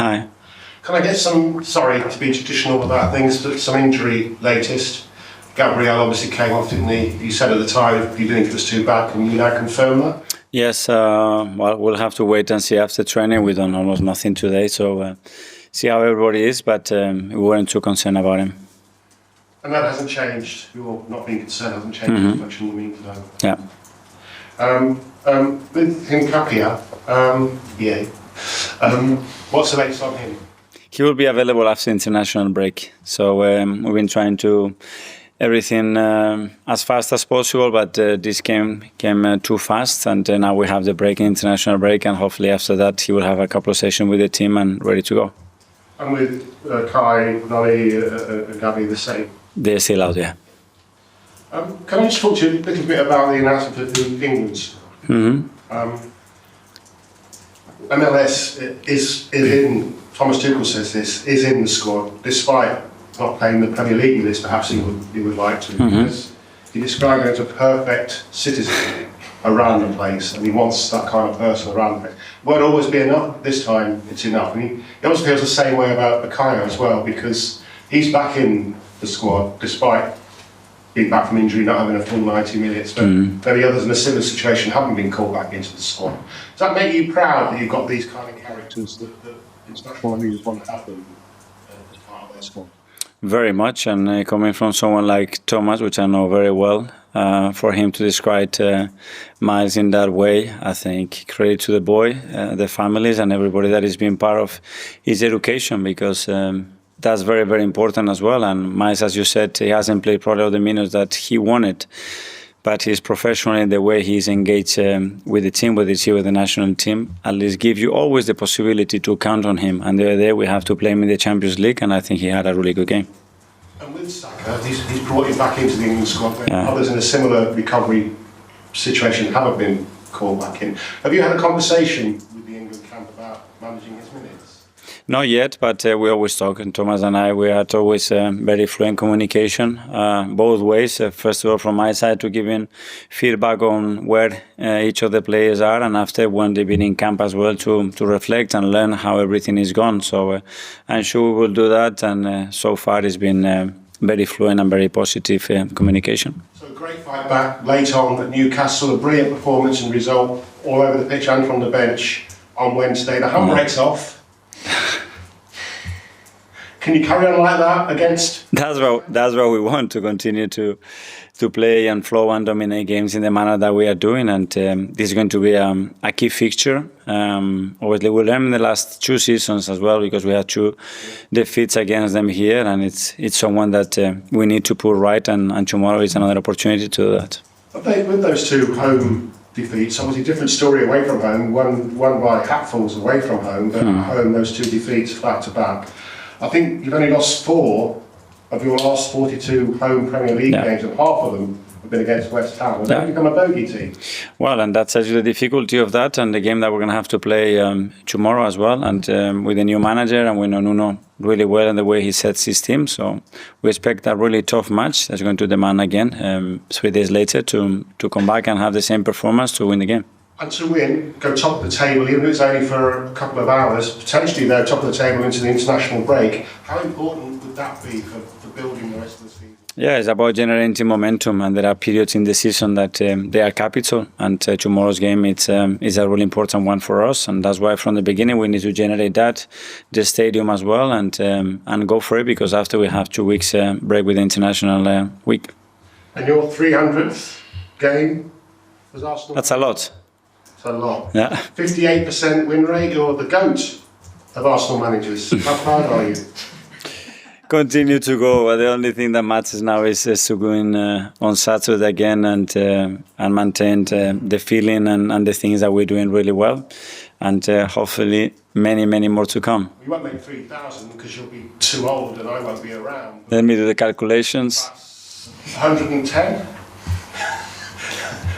Hi. Can I get some, sorry to be traditional about things, but some injury latest? Gabriel obviously came off, didn't he? You said at the time you didn't think it was too bad. Can you now confirm that? Yes, well, we'll have to wait and see after training. We done almost nothing today, so see how everybody is, but we weren't too concerned about him. And that hasn't changed, your not being concerned hasn't changed much in the meantime? Yeah. With Nkapia, what's the latest on him? He will be available after international break, so we've been trying to everything as fast as possible, but this came too fast, and now we have the break, international break, and hopefully after that he will have a couple of sessions with the team and ready to go. And with Kai, Nwaneri, Gabi the same? They're still out, yeah. Can I just talk to you a little bit about the announcement of the England? MLS is in, Thomas Tuchel says this, is in the squad, despite not playing the Premier League with this, perhaps he would like to. Because he described it as a perfect citizen around the place, and he wants that kind of person around the place. Won't always be enough, this time it's enough. And he also feels the same way about Bukayo as well, because he's back in the squad, despite being back from injury, not having a full 90 minutes, but many others in a similar situation haven't been called back into the squad. Does that make you proud that you've got these kind of characters that international leaders want to have them as part of their squad? Very much, and coming from someone like Thomas, which I know very well, for him to describe Myles in that way, I think credit to the boy, the families, and everybody that is being part of his education, because that's very, very important as well. And Myles, as you said, he hasn't played probably all the minutes that he wanted, but he's professional in the way he's engaged with the team, whether it's here with the national team. At least give you always the possibility to count on him. And the other day we have to play him in the Champions League, and I think he had a really good game. And with Saka, he's brought him back into the England squad. Yeah. Others in a similar recovery situation haven't been called back in. Have you had a conversation with the England camp about managing his minutes? Not yet, but we always talk, and Thomas and I, we had always very fluent communication, both ways. First of all, from my side, to give him feedback on where each of the players are, and after when they've been in camp as well, to reflect and learn how everything is gone. So I'm sure we will do that, and so far it's been very fluent and very positive communication. So a great fight back late on at Newcastle, a brilliant performance and result all over the pitch and from the bench on Wednesday. The handbrake's off. Can you carry on like that against? That's what we want, to continue to play and flow and dominate games in the manner that we are doing, and this is going to be a key fixture. Obviously, we learned in the last 2 seasons as well, because we had 2 defeats against them here, and it's someone that we need to put right, and tomorrow is another opportunity to do that. With those 2 home defeats, obviously different story away from home, one by hatfuls away from home, but at home those 2 defeats back to back. I think you've only lost 4 of your last 42 home Premier League games, and half of them have been against West Ham. Has that become a bogey team? Well, and that's actually the difficulty of that, and the game that we're going to have to play tomorrow as well, and with a new manager, and we know Nuno really well and the way he sets his team, so we expect a really tough match that's going to demand again 3 days later to come back and have the same performance to win the game. And to win, go top of the table, even if it's only for a couple of hours, potentially they're top of the table into the international break. How important would that be for building the rest of the season? Yeah, it's about generating momentum, and there are periods in the season that they are capital, and tomorrow's game is a really important one for us, and that's why from the beginning we need to generate that, the stadium as well, and go for it, because after we have 2 weeks break with the international week. And your 300th game was Arsenal? That's a lot. A lot. Yeah. 58% win rate. You're the GOAT of Arsenal managers. How proud are you? Continue to go. The only thing that matters now is to go in on Saturday again and maintain the feeling and the things that we're doing really well, and hopefully many more to come. You won't make 3,000 because you'll be too old and I won't be around. Let me do the calculations. 110.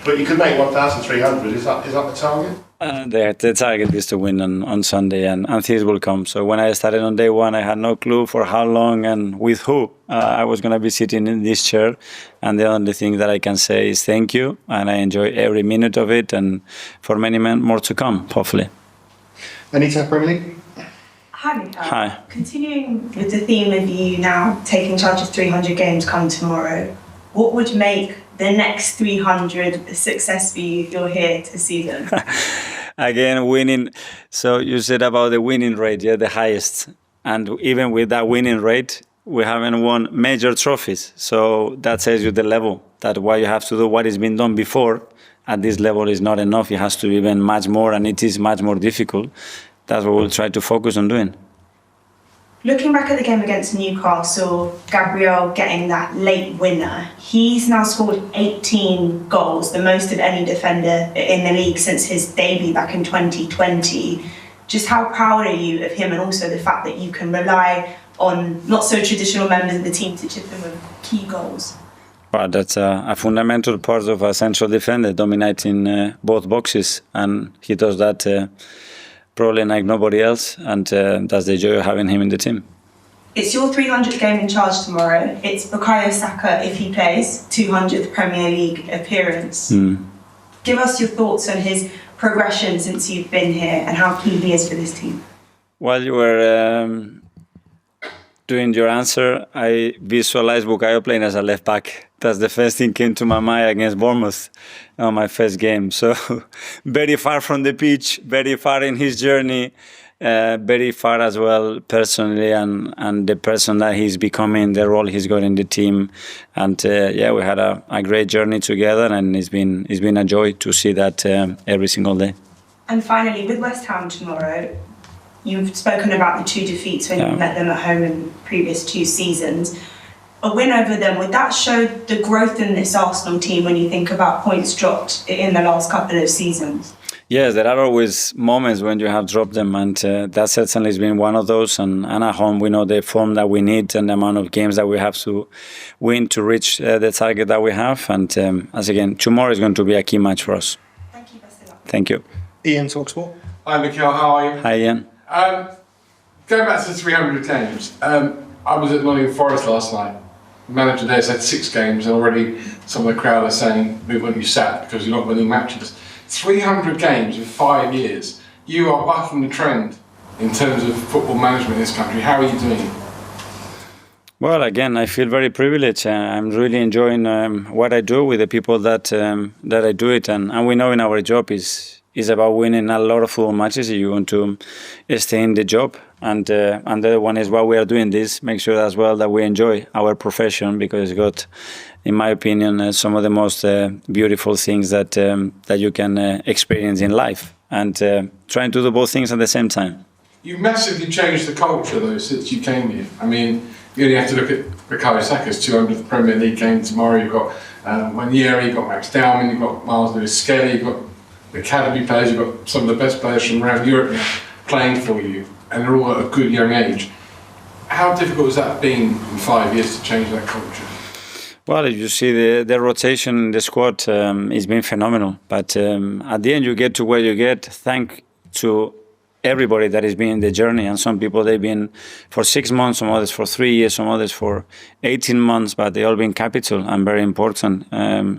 But you could make 1,300. Is that the target? The target is to win on Sunday, and things will come. So when I started on day 1, I had no clue for how long and with who I was going to be sitting in this chair. And the only thing that I can say is thank you, and I enjoy every minute of it, and for many more to come, hopefully. Anita, Premier League? Hi, Mikel. Hi. Continuing with the theme of you now taking charge of 300 games come tomorrow, what would make the next 300 a success for you if you're here to see them? Again, winning. So you said about the winning rate, yeah, the highest. And even with that winning rate, we haven't won major trophies. So that says you the level, that what you have to do, what has been done before, at this level is not enough. It has to be even much more, and it is much more difficult. That's what we'll try to focus on doing. Looking back at the game against Newcastle, Gabriel getting that late winner, he's now scored 18 goals, the most of any defender in the league since his debut back in 2020. Just how proud are you of him, and also the fact that you can rely on not so traditional members of the team to chip in with key goals? Well, that's a fundamental part of a central defender, dominating both boxes, and he does that probably like nobody else, and that's the joy of having him in the team. It's your 300th game in charge tomorrow. It's Bukayo Saka, if he plays, 200th Premier League appearance. Give us your thoughts on his progression since you've been here and how key he is for this team. While you were doing your answer, I visualized Bukayo playing as a left back. That's the first thing came to my mind against Bournemouth on my first game. So very far from the pitch, very far in his journey, very far as well personally, and the person that he's becoming, the role he's got in the team. And yeah, we had a great journey together, and it's been a joy to see that every single day. And finally, with West Ham tomorrow, you've spoken about the 2 defeats when you met them at home in previous 2 seasons. A win over them, would that show the growth in this Arsenal team when you think about points dropped in the last couple of seasons? Yes, there are always moments when you have dropped them, and that certainly has been one of those. And at home, we know the form that we need and the amount of games that we have to win to reach the target that we have. And as again, tomorrow is going to be a key match for us. Thank you, best of luck. Thank you. Ian, Talksport. Hi, Mikel, how are you? Hi, Ian. Going back to the 300 games, I was at Nottingham Forest last night. The manager there said 6 games, and already some of the crowd are saying, we want you sacked because you're not winning matches. 300 games in 5 years. You are bucking the trend in terms of football management in this country. How are you doing it? Well, again, I feel very privileged. I'm really enjoying what I do with the people that I do it, and we know in our job is about winning a lot of football matches if you want to stay in the job. And the other one is why we are doing this, make sure as well that we enjoy our profession, because it's got, in my opinion, some of the most beautiful things that you can experience in life, and trying to do both things at the same time. You've massively changed the culture, though, since you came here. I mean, you only have to look at Bukayo Saka's 200th Premier League game tomorrow. You've got Nwaneri, you've got Max Dowman, you've got Myles, Skelly, you've got academy players, you've got some of the best players from around Europe now playing for you, and they're all at a good young age. How difficult has that been in 5 years to change that culture? Well, if you see the rotation in the squad, it's been phenomenal. But at the end, you get to where you get, thanks to everybody that has been in the journey. And some people, they've been for 6 months, some others for 3 years, some others for 18 months, but they all been capital and very important.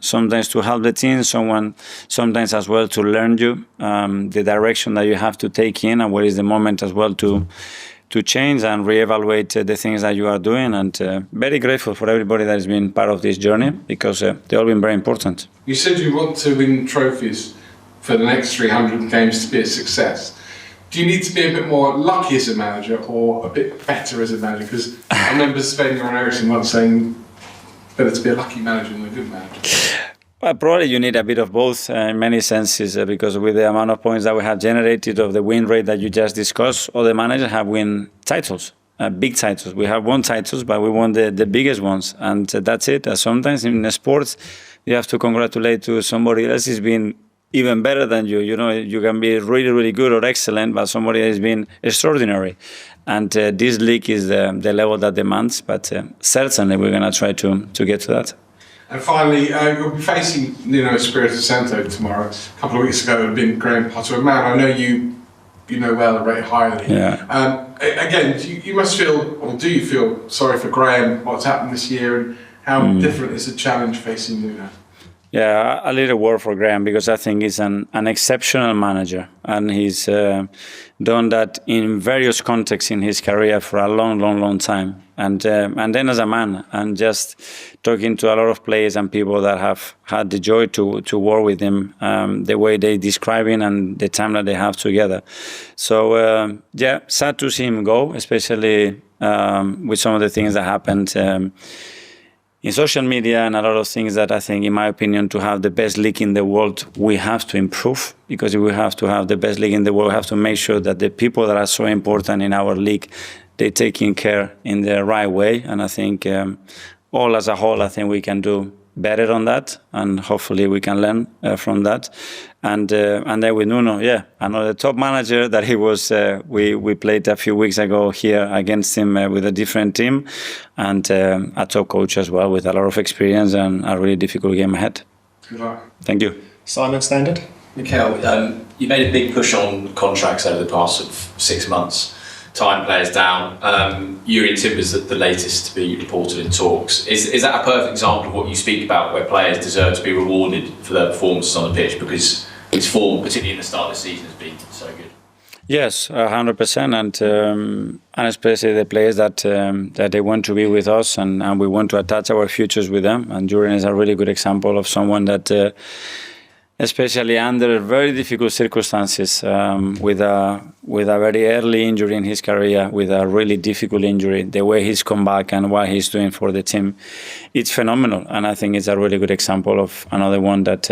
Sometimes to help the team, sometimes as well to learn you the direction that you have to take in, and what is the moment as well to change and reevaluate the things that you are doing. And very grateful for everybody that has been part of this journey, because they've all been very important. You said you want to win trophies for the next 300 games to be a success. Do you need to be a bit more lucky as a manager or a bit better as a manager? Because I remember Sven-Göran once saying better to be a lucky manager than a good manager. Well, probably you need a bit of both in many senses, because with the amount of points that we have generated, of the win rate that you just discussed, all the managers have won titles, big titles. We have won titles, but we won the biggest ones, and that's it. Sometimes in sports, you have to congratulate to somebody else who's been even better than you. You know, you can be really, really good or excellent, but somebody has been extraordinary. And this league is the level that demands, but certainly we're going to try to get to that. And finally, you'll be facing Espirito Santo tomorrow. A couple of weeks ago, it had been Graham Potter, a man I know you know well and rate highly. Yeah. Again, you must feel, or do you feel sorry for Graham, what's happened this year, and how different is the challenge facing Nuno? Yeah, a little word for Graham because I think he's an exceptional manager, and he's done that in various contexts in his career for a long time. And then as a man, and just talking to a lot of players and people that have had the joy to work with him, the way they describe him and the time that they have together. So yeah, sad to see him go, especially with some of the things that happened. In social media and a lot of things that I think, in my opinion, to have the best league in the world, we have to improve. Because if we have to have the best league in the world, we have to make sure that the people that are so important in our league, they're taking care in the right way. And I think all as a whole, I think we can do better on that, and hopefully we can learn from that. And then with Nuno, yeah, another top manager that he was. We played a few weeks ago here against him with a different team, and a top coach as well with a lot of experience and a really difficult game ahead. Good luck. Thank you. Simon Standard. Mikel, you made a big push on contracts over the past 6 months. Time players down. Jurrien Timber is the latest to be reported in talks. Is that a perfect example of what you speak about, where players deserve to be rewarded for their performances on the pitch because his form, particularly in the start of the season, has been so good? Yes, 100%, and especially the players that they want to be with us, and we want to attach our futures with them. And Jurrien is a really good example of someone that. Especially under very difficult circumstances, with a very early injury in his career, with a really difficult injury, the way he's come back and what he's doing for the team, it's phenomenal. And I think it's a really good example of another one that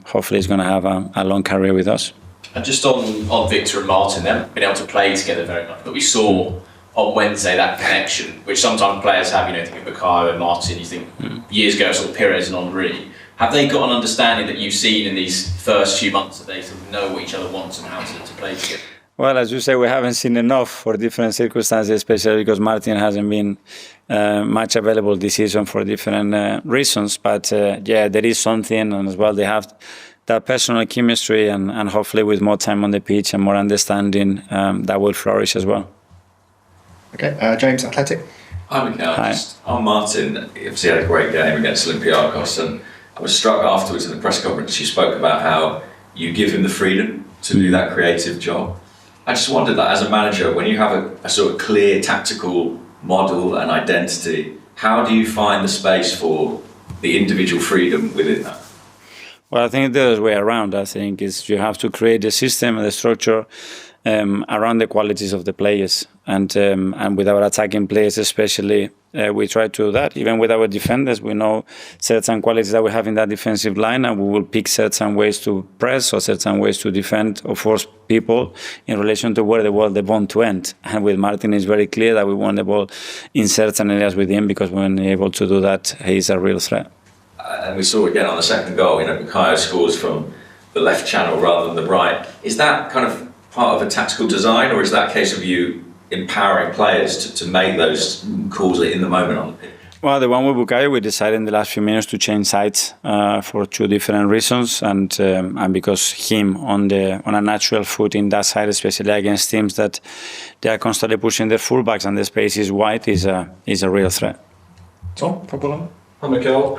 hopefully is going to have a long career with us. And just on Victor and Martin, they haven't been able to play together very much, but we saw on Wednesday that connection, which sometimes players have. You think of Bukayo and Martin, you think years ago, sort of Pires and Nwaneri. Have they got an understanding that you've seen in these first few months that they sort of know what each other wants and how to play together? Well, as you say, we haven't seen enough for different circumstances, especially because Martin hasn't been much available this season for different reasons. But yeah, there is something, and as well they have that personal chemistry, and hopefully with more time on the pitch and more understanding, that will flourish as well. Okay, James, Athletic. Hi, Mikel. Hi. Just on Martin, he obviously had a great game against Olympiacos, and I was struck afterwards in the press conference. You spoke about how you give him the freedom to do that creative job. I just wondered that as a manager, when you have a sort of clear tactical model and identity, how do you find the space for the individual freedom within that? Well, I think the other way around. I think is you have to create the system and the structure around the qualities of the players, and with our attacking players especially, we try to do that. Even with our defenders, we know certain qualities that we have in that defensive line, and we will pick certain ways to press or certain ways to defend or force people in relation to where they want to end. And with Martin, it's very clear that we want the ball in certain areas with him, because when he's able to do that, he's a real threat. And we saw again on the second goal, Bukayo scores from the left channel rather than the right. Is that kind of part of a tactical design, or is that a case of you empowering players to make those calls in the moment on the pitch? Well, the one with Bukayo, we decided in the last few minutes to change sides for two different reasons, and because him on a natural foot in that side, especially against teams that they are constantly pushing their fullbacks and the space is wide, is a real threat. Tom, from Fulham. Hi, Mikel.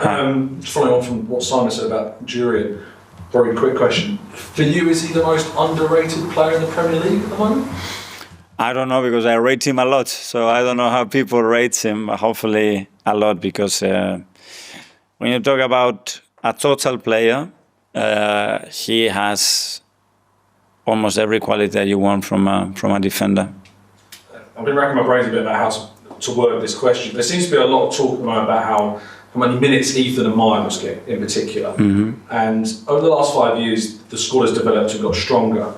Just following on from what Simon said about Jurrien, very quick question. For you, is he the most underrated player in the Premier League at the moment? I don't know, because I rate him a lot, so I don't know how people rate him. Hopefully a lot, because when you talk about a total player, he has almost every quality that you want from a defender. I've been racking my brains a bit about how to word this question. There seems to be a lot of talk at the moment about how many minutes Ethan and Myles get in particular. Mm-hmm. And over the last 5 years, the squad has developed and got stronger.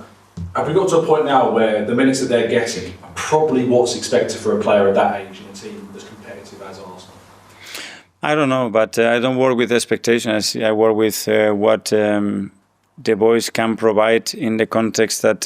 Have we got to a point now where the minutes that they're getting are probably what's expected for a player at that age in a team as competitive as Arsenal? I don't know, but I don't work with expectations. I work with what the boys can provide in the context that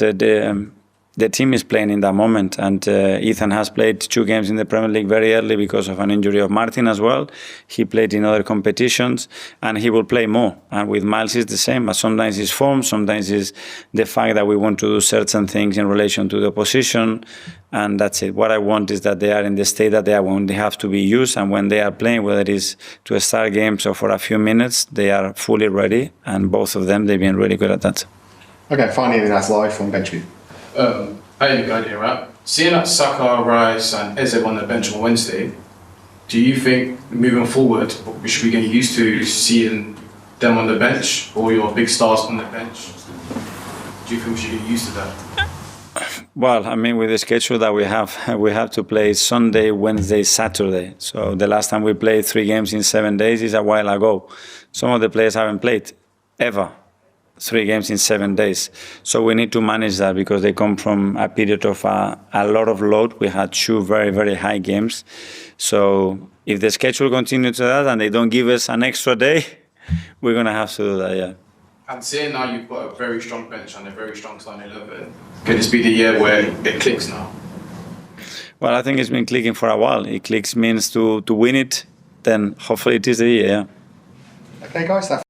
the team is playing in that moment, and Ethan has played 2 games in the Premier League very early because of an injury of Martin as well. He played in other competitions, and he will play more. And with Myles, it's the same. But sometimes it's form, sometimes it's the fact that we want to do certain things in relation to the opposition, and that's it. What I want is that they are in the state that they are when they have to be used, and when they are playing, whether it is to start games or for a few minutes, they are fully ready, and both of them, they've been really good at that. Okay, finally, that's live from Benchview. I had a good idea, right? Seeing that Saka, Rice, and Eze on the bench on Wednesday, do you think moving forward we should be getting used to seeing them on the bench or your big stars on the bench? Do you think we should get used to that? Well, I mean, with the schedule that we have to play Sunday, Wednesday, Saturday. So the last time we played 3 games in 7 days is a while ago. Some of the players haven't played ever 3 games in 7 days. So we need to manage that because they come from a period of a lot of load. We had 2 very, very high games. So if the schedule continues to that and they don't give us an extra day, we're going to have to do that, yeah. And seeing now you've got a very strong bench and a very strong starting 11, could this be the year where it clicks now? Well, I think it's been clicking for a while. It clicks means to win it, then hopefully it is the year, yeah. Okay, guys, that's